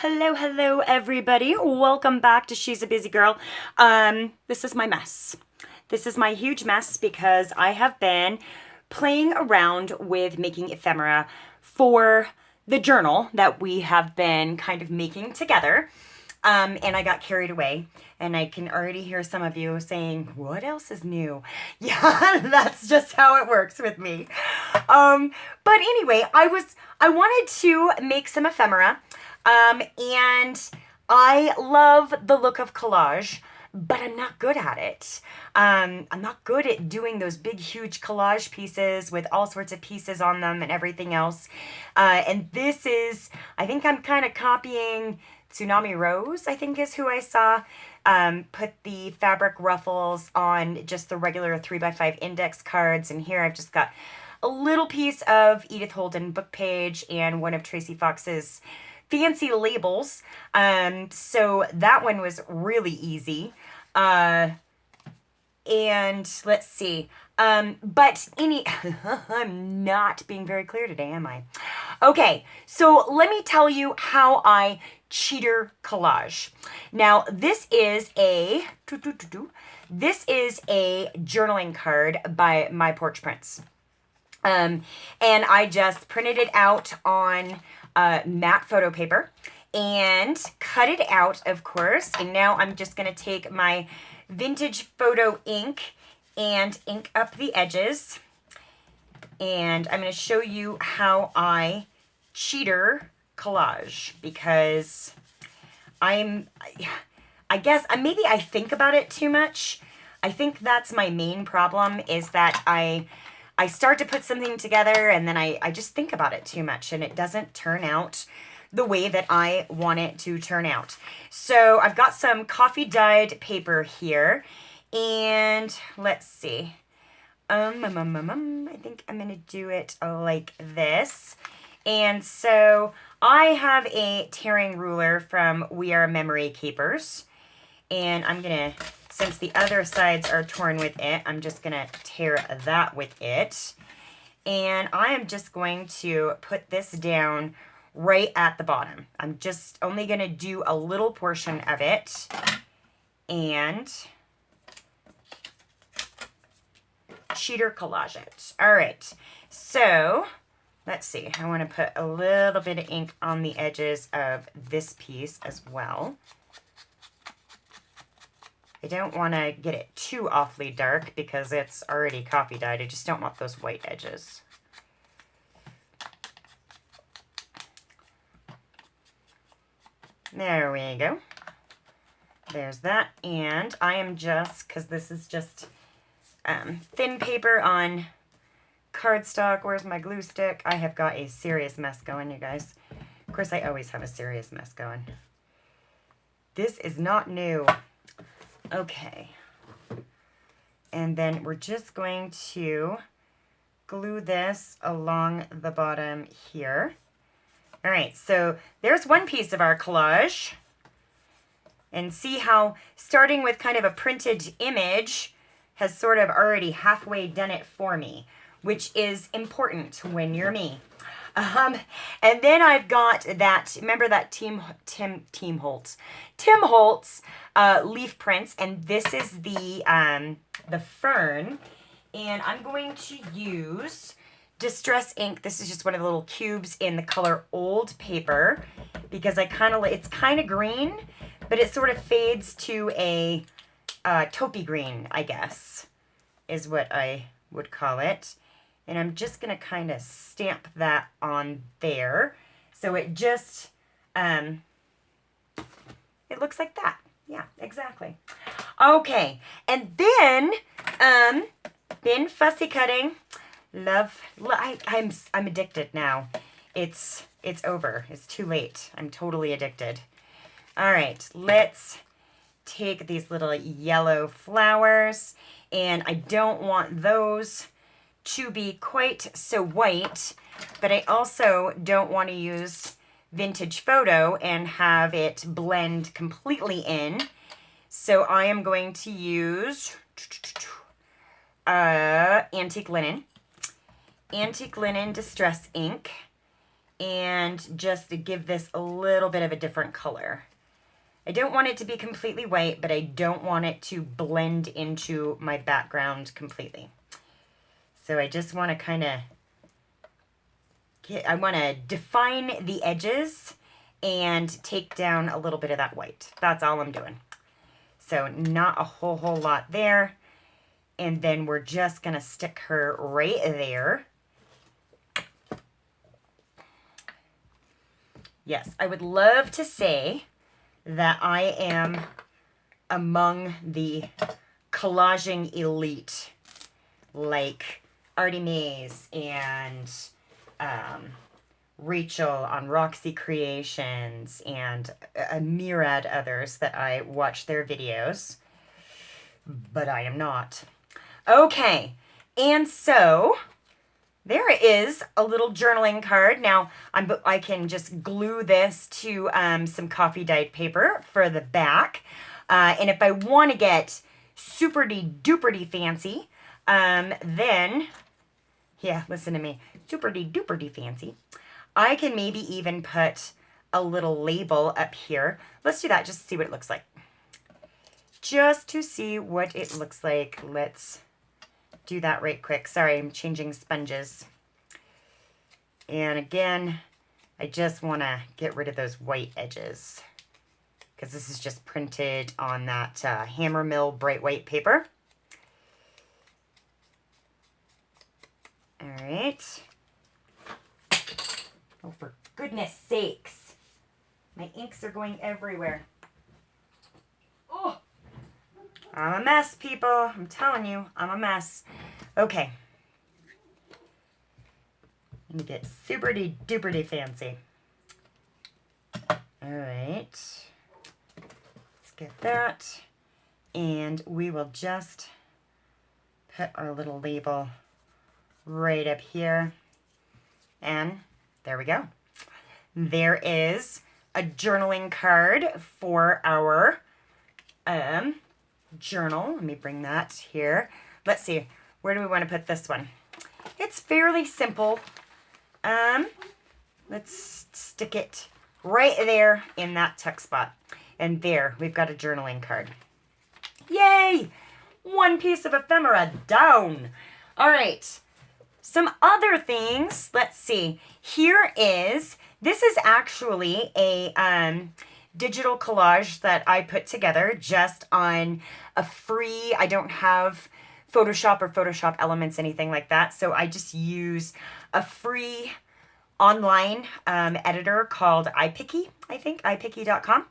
Hello, everybody. Welcome back to She's a Busy Girl. This is my mess. This is my huge mess because I have been playing around with making ephemera for the journal that we have been kind of making together. And I got carried away, and I can already hear some of you saying, what else is new? Yeah, that's just how it works with me. But anyway, I wanted to make some ephemera, and I love the look of collage, but I'm not good at it. I'm not good at doing those big, huge collage pieces with all sorts of pieces on them and everything else. And this is, I think I'm kind of copying Tsunami Rose, I think is who I saw, put the fabric ruffles on just the regular 3x5 index cards. And here I've just got a little piece of Edith Holden book page and one of Tracy Fox's fancy labels. So that one was really easy. And let's see. But I'm not being very clear today, am I? Okay, so let me tell you how I cheater collage. Now, this is a journaling card by My Porch Prints. And I just printed it out on matte photo paper and cut it out, of course. And now I'm just going to take my vintage photo ink and ink up the edges. And I'm going to show you how I cheater collage, because I guess maybe I think about it too much. I think that's my main problem, is that I start to put something together and then I just think about it too much and it doesn't turn out the way that I want it to turn out. So I've got some coffee dyed paper here, and let's see. I think I'm gonna do it like this. And so I have a tearing ruler from We Are Memory Keepers, and I'm gonna, since the other sides are torn with it, I'm just gonna tear that with it. And I am just going to put this down right at the bottom. I'm just only gonna do a little portion of it, and cheater collage it. All right, so let's see. I want to put a little bit of ink on the edges of this piece as well. I don't want to get it too awfully dark because it's already coffee dyed. I just don't want those white edges. There we go. There's that. And I am just, because this is just thin paper on cardstock. Where's my glue stick? I have got a serious mess going, you guys. Of course, I always have a serious mess going. This is not new. Okay. And then we're just going to glue this along the bottom here. All right, so there's one piece of our collage. And see how starting with kind of a printed image has sort of already halfway done it for me, which is important when you're me. And then I've got that, remember that Tim Holtz leaf prints, and this is the fern, and I'm going to use Distress ink. This is just one of the little cubes in the color Old Paper, because it's kind of green, but it sort of fades to a taupey green, I guess, is what I would call it. And I'm just going to kind of stamp that on there. So it just, it looks like that. Yeah, exactly. Okay. And then, bin fussy cutting. I'm addicted now. It's over. It's too late. I'm totally addicted. All right. Let's take these little yellow flowers, and I don't want those to be quite so white, but I also don't want to use vintage photo and have it blend completely in. So I am going to use antique linen distress ink, and just to give this a little bit of a different color. I don't want it to be completely white, but I don't want it to blend into my background completely. So I just want to kind of I want to define the edges and take down a little bit of that white. That's all I'm doing. So not a whole lot there. And then we're just going to stick her right there. Yes, I would love to say that I am among the collaging elite, like Artie Mays and Rachel on Roxy Creations and a myriad others that I watch their videos, but I am not. Okay, and so there is a little journaling card. Now, I can just glue this to some coffee dyed paper for the back. And if I want to get super-duper fancy, then, yeah, listen to me, super-duper fancy, I can maybe even put a little label up here. Let's do that just to see what it looks like. Just to see what it looks like. Let's do that right quick. Sorry, I'm changing sponges. And again, I just want to get rid of those white edges because this is just printed on that Hammer Mill bright white paper. All right. Oh, for goodness sakes. My inks are going everywhere. Oh, I'm a mess, people. I'm telling you, I'm a mess. Okay. I'm gonna get super-duper fancy. All right. Let's get that. And we will just put our little label right up here. And there we go. There is a journaling card for our journal. Let me bring that here. Let's see. Where do we want to put this one? It's fairly simple. Let's stick it right there in that tuck spot. And there, we've got a journaling card. Yay! One piece of ephemera down. All right. Some other things. Let's see. This is actually a digital collage that I put together just on a free, I don't have Photoshop or Photoshop Elements, anything like that. So I just use a free online editor called iPicky, I think, iPicky.com.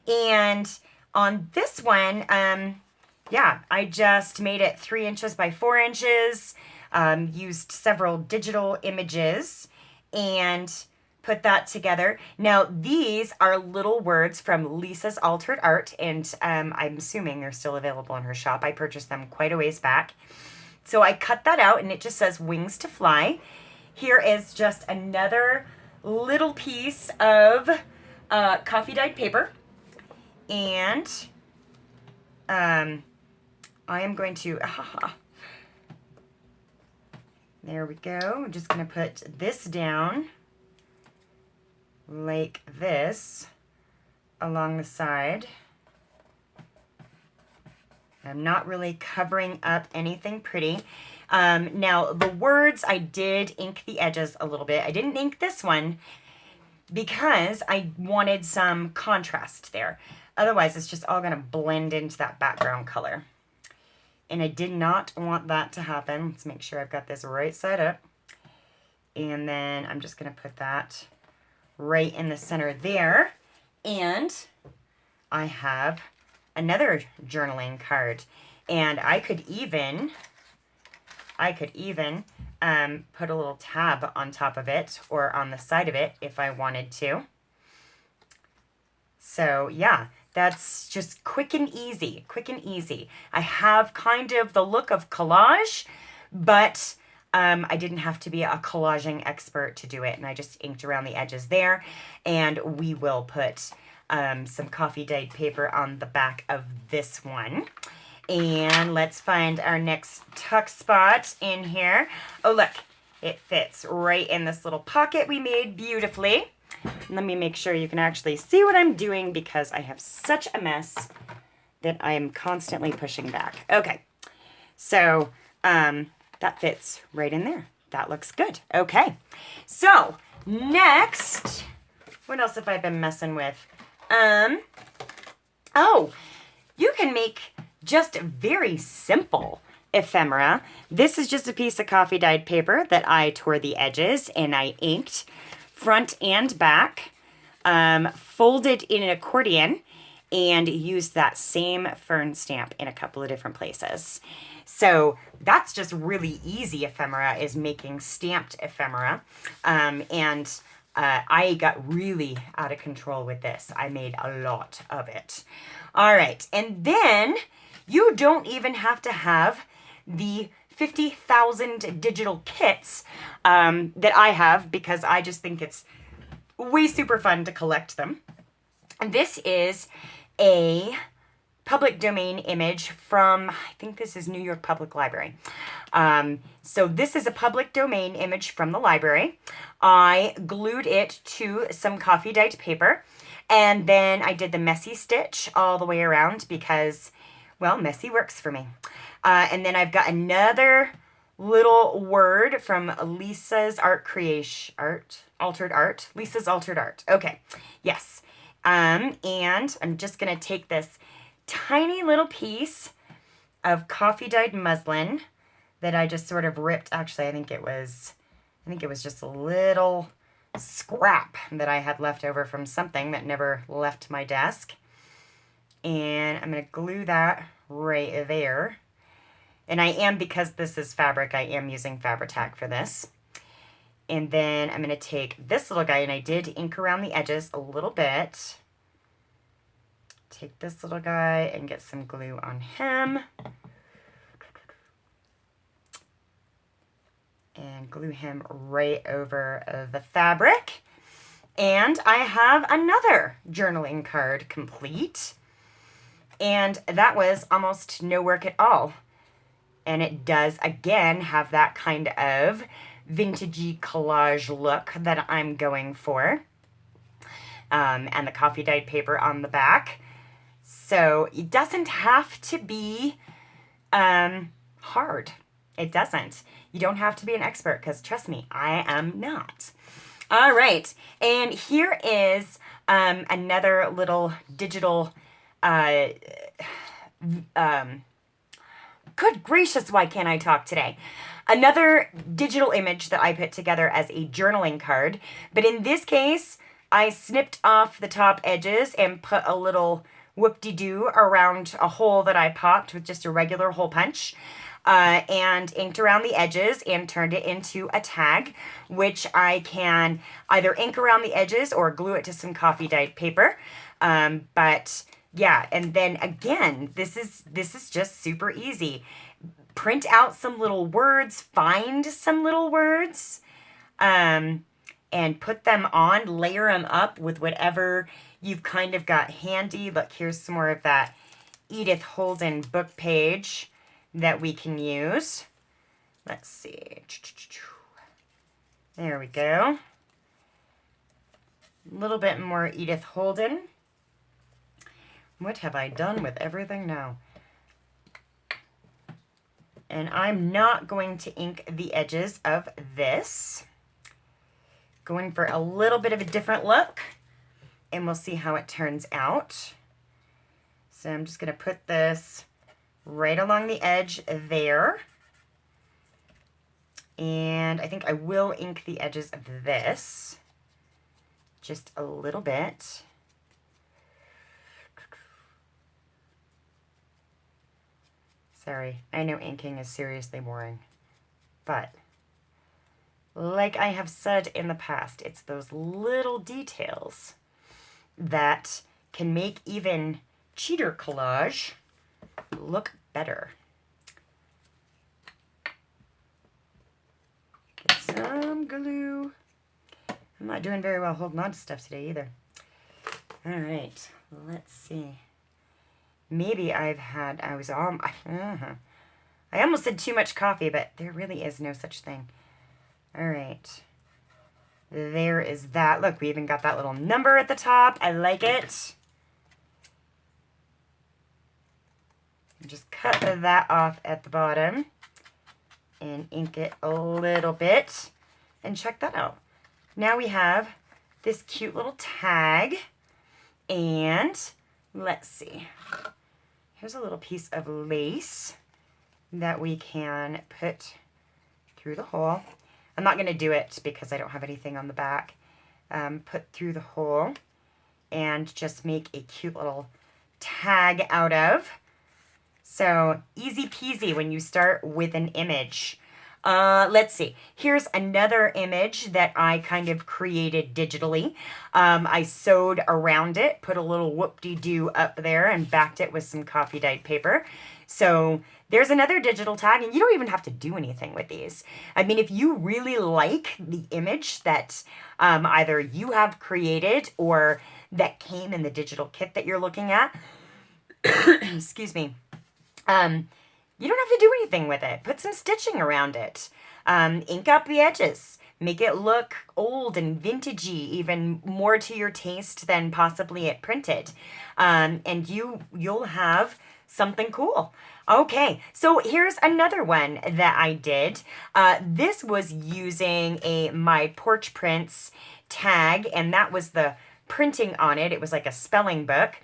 And on this one, yeah, I just made it 3 inches by 4 inches, used several digital images and put that together. Now, these are little words from Lisa's Altered Art, and I'm assuming they're still available in her shop. I purchased them quite a ways back. So I cut that out, and it just says Wings to Fly. Here is just another little piece of coffee dyed paper. And I am going to, there we go. I'm just going to put this down like this along the side. I'm not really covering up anything pretty. Now, the words, I did ink the edges a little bit. I didn't ink this one because I wanted some contrast there. Otherwise, it's just all going to blend into that background color. And I did not want that to happen. Let's make sure I've got this right side up. And then I'm just going to put that right in the center there. And I have another journaling card. And I could even put a little tab on top of it or on the side of it if I wanted to. So yeah, that's just quick and easy, I have kind of the look of collage, but I didn't have to be a collaging expert to do it. And I just inked around the edges there. And we will put some coffee dyed paper on the back of this one. And let's find our next tuck spot in here. Oh, look, It fits right in this little pocket we made beautifully. Let me make sure you can actually see what I'm doing because I have such a mess that I am constantly pushing back. Okay, so that fits right in there. That looks good. Okay, so next, what else have I been messing with? Oh, you can make just very simple ephemera. This is just a piece of coffee dyed paper that I tore the edges and I inked front and back, folded in an accordion, and used that same fern stamp in a couple of different places. So that's just really easy ephemera, is making stamped ephemera. I got really out of control with this. I made a lot of it. All right, and then you don't even have to have the 50,000 digital kits that I have, because I just think it's way super fun to collect them. And this is a public domain image from, I think this is New York Public Library. So this is a public domain image from the library. I glued it to some coffee dyed paper, and then I did the messy stitch all the way around because, well, messy works for me. And then I've got another little word from Lisa's Altered Art. Lisa's Altered Art. Okay, yes. And I'm just going to take this tiny little piece of coffee dyed muslin that I just sort of ripped. Actually, I think it was just a little scrap that I had left over from something that never left my desk. And I'm going to glue that right there. And I am, because this is fabric, I am using Fabri-Tac for this. And then I'm going to take this little guy, and I did ink around the edges a little bit. Take this little guy and get some glue on him. And glue him right over the fabric. And I have another journaling card complete. And that was almost no work at all. And it does, again, have that kind of vintagey collage look that I'm going for. And the coffee dyed paper on the back. So it doesn't have to be hard. It doesn't. You don't have to be an expert, because trust me, I am not. All right. And here is another little digital, good gracious, why can't I talk today? Another digital image that I put together as a journaling card. But in this case, I snipped off the top edges and put a little whoop-de-doo around a hole that I popped with just a regular hole punch. And inked around the edges and turned it into a tag, which I can either ink around the edges or glue it to some coffee dyed paper. But yeah, and then again, this is just super easy. Print out some little words, find some little words, and put them on, layer them up with whatever you've kind of got handy. Look, here's some more of that Edith Holden book page that we can use. Let's see. There we go. A little bit more Edith Holden. What have I done with everything now? And I'm not going to ink the edges of this. Going for a little bit of a different look, and we'll see how it turns out. So I'm just going to put this right along the edge there. And I think I will ink the edges of this just a little bit. Sorry, I know inking is seriously boring, but like I have said in the past, it's those little details that can make even cheater collage look better. Get some glue. I'm not doing very well holding on to stuff today either. All right, let's see. Maybe I almost said too much coffee, but there really is no such thing. All right. There is that. Look, we even got that little number at the top. I like it. Just cut that off at the bottom and ink it a little bit. And check that out. Now we have this cute little tag. And let's see. Here's a little piece of lace that we can put through the hole. I'm not going to do it because I don't have anything on the back. Put through the hole and just make a cute little tag out of. So easy peasy when you start with an image. Let's see. Here's another image that I kind of created digitally. I sewed around it, put a little whoop-de-doo up there and backed it with some coffee dyed paper. So there's another digital tag, and you don't even have to do anything with these. I mean, if you really like the image that either you have created or that came in the digital kit that you're looking at, excuse me, you don't have to do anything with it. Put some stitching around it. Ink up the edges. Make it look old and vintagey, even more to your taste than possibly it printed. And you'll have something cool. Okay, so here's another one that I did. This was using a My Porch Prints tag, and that was the printing on it. It was like a spelling book.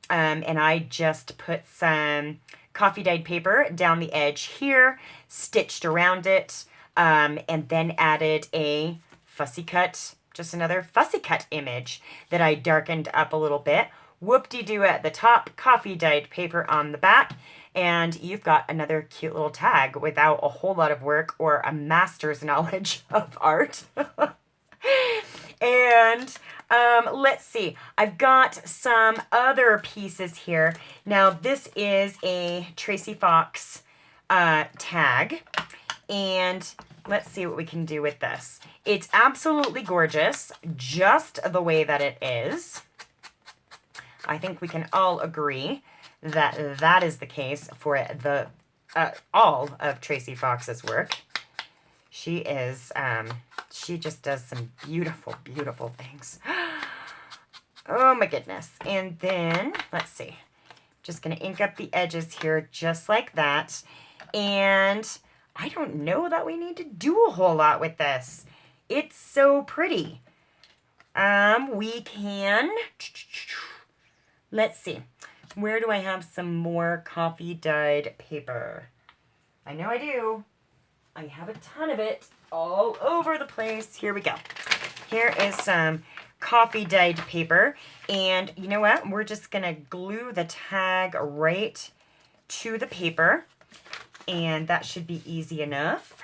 And I just put some coffee dyed paper down the edge here, stitched around it, and then added a fussy cut, just another fussy cut image that I darkened up a little bit. Whoop-de-doo at the top, coffee dyed paper on the back, and you've got another cute little tag without a whole lot of work or a master's knowledge of art. And let's see, I've got some other pieces here. Now this is a Tracy Fox tag, and let's see what we can do with this. It's absolutely gorgeous, just the way that it is. I think we can all agree that that is the case for the all of Tracy Fox's work. She is, she just does some beautiful, beautiful things. Oh my goodness. And then, let's see, just going to ink up the edges here just like that. And I don't know that we need to do a whole lot with this. It's so pretty. We can, let's see, where do I have some more coffee dyed paper? I know I do. I have a ton of it all over the place. Here we go. Here is some coffee dyed paper. And you know what? We're just going to glue the tag right to the paper. And that should be easy enough.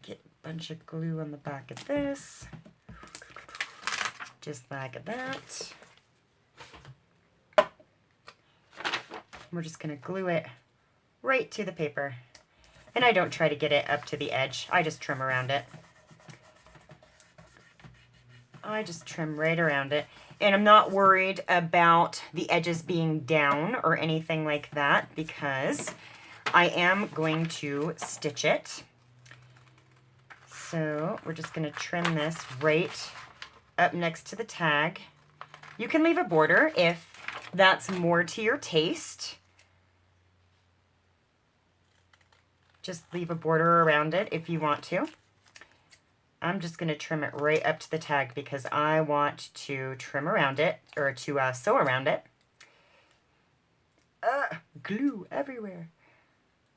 Get a bunch of glue on the back of this. Just like that. We're just going to glue it right to the paper. And I don't try to get it up to the edge. I just trim around it. I just trim right around it. And I'm not worried about the edges being down or anything like that because I am going to stitch it. So we're just going to trim this right up next to the tag. You can leave a border if that's more to your taste. Just leave a border around it if you want to. I'm just going to trim it right up to the tag because I want to trim around it, or to sew around it. Glue everywhere.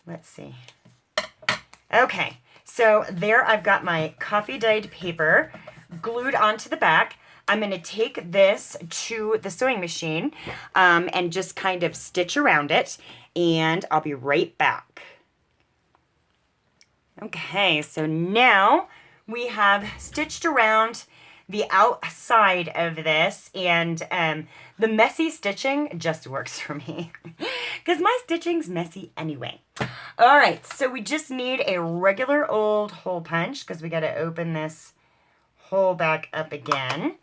Let's see. Okay, so there I've got my coffee dyed paper glued onto the back. I'm going to take this to the sewing machine and just kind of stitch around it, and I'll be right back. Okay, so now we have stitched around the outside of this, and the messy stitching just works for me because my stitching's messy anyway. All right, so we just need a regular old hole punch because we got to open this hole back up again,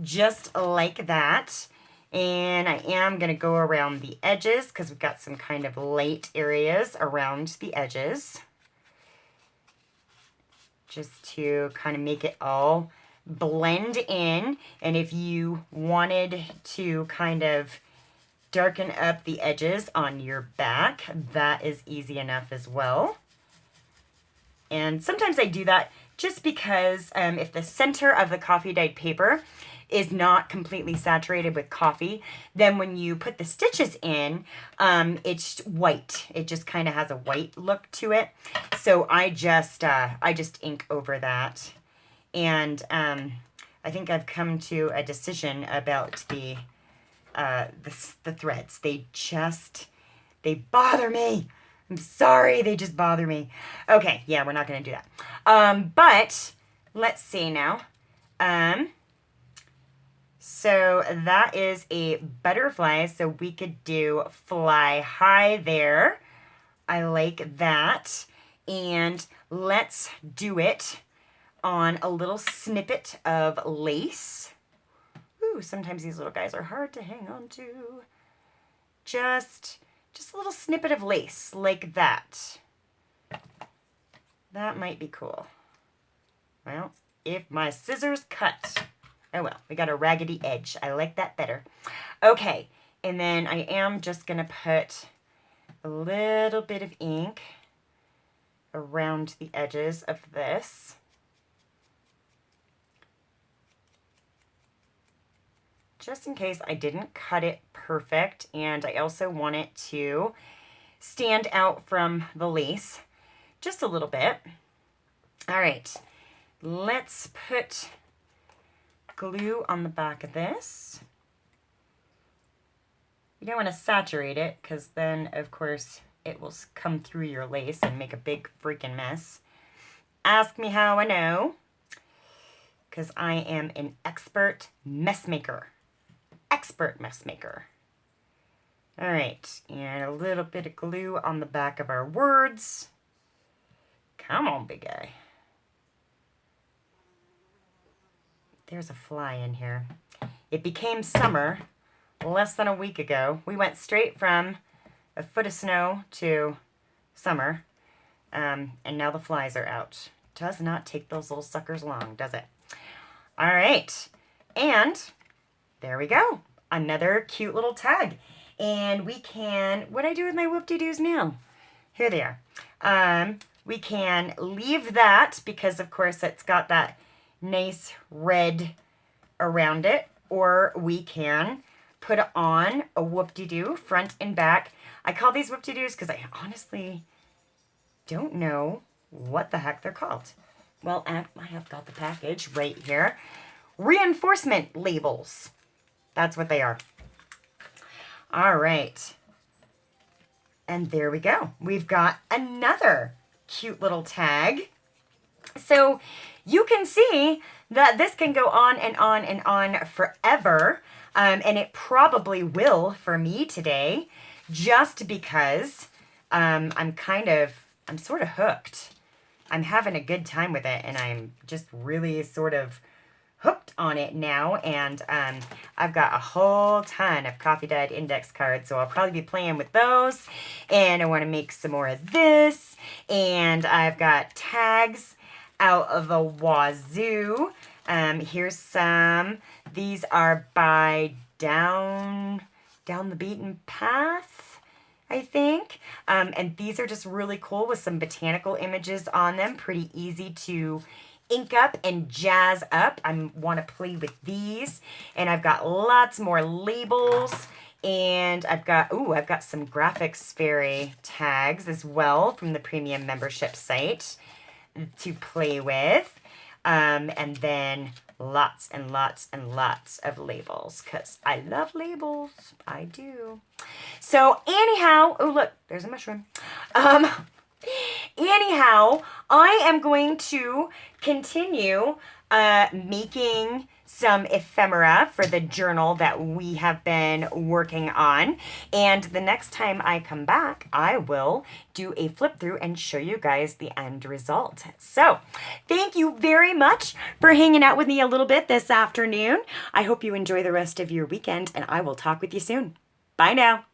just like that. And I am going to go around the edges because we've got some kind of light areas around the edges. Just to kind of make it all blend in. And if you wanted to kind of darken up the edges on your back, that is easy enough as well. And sometimes I do that just because if the center of the coffee dyed paper is not completely saturated with coffee, then when you put the stitches in, it's white. It just kind of has a white look to it. So I just ink over that. And I think I've come to a decision about the threads. They bother me. I'm sorry, they just bother me. Okay, yeah, we're not going to do that. But let's see now. So that is a butterfly, so we could do fly high there. I like that. And let's do it on a little snippet of lace. Ooh, sometimes these little guys are hard to hang on to. Just a little snippet of lace like that. That might be cool. Well, if my scissors cut. Oh well, we got a raggedy edge. I like that better. Okay, and then I am just going to put a little bit of ink around the edges of this. Just in case I didn't cut it perfect, and I also want it to stand out from the lace just a little bit. All right, let's put glue on the back of this. You don't want to saturate it because then, of course, it will come through your lace and make a big freaking mess. Ask me how I know, because I am an expert mess maker. Expert mess maker. All right, and a little bit of glue on the back of our words. Come on, big guy. There's a fly in here. It became summer less than a week ago. We went straight from a foot of snow to summer, and now the flies are out. Does not take those little suckers long, does it? All right, and there we go. Another cute little tag. And we can, what do I do with my whoop-de-doos now? Here they are. We can leave that because, of course, it's got that nice red around it. Or we can put on a whoop-de-doo front and back. I call these whoop-de-doos because I honestly don't know what the heck they're called. Well, I have got the package right here. Reinforcement labels. That's what they are. All right. And there we go. We've got another cute little tag. So you can see that this can go on and on and on forever. And it probably will for me today, just because I'm sort of hooked. I'm having a good time with it, and I'm just really sort of hooked on it now. And I've got a whole ton of coffee dyed index cards, so I'll probably be playing with those. And I want to make some more of this. And I've got tags out of the wazoo. Here's some. These are by Down the Beaten Path, I think. And these are just really cool with some botanical images on them. Pretty easy to ink up and jazz up. I want to play with these. And I've got lots more labels. And I've got some Graphics Fairy tags as well from the premium membership site to play with. And then lots and lots and lots of labels, because I love labels. I do. So anyhow, oh look, there's a mushroom. Anyhow, I am going to continue making some ephemera for the journal that we have been working on. And the next time I come back, I will do a flip through and show you guys the end result. So thank you very much for hanging out with me a little bit this afternoon. I hope you enjoy the rest of your weekend, and I will talk with you soon. Bye now.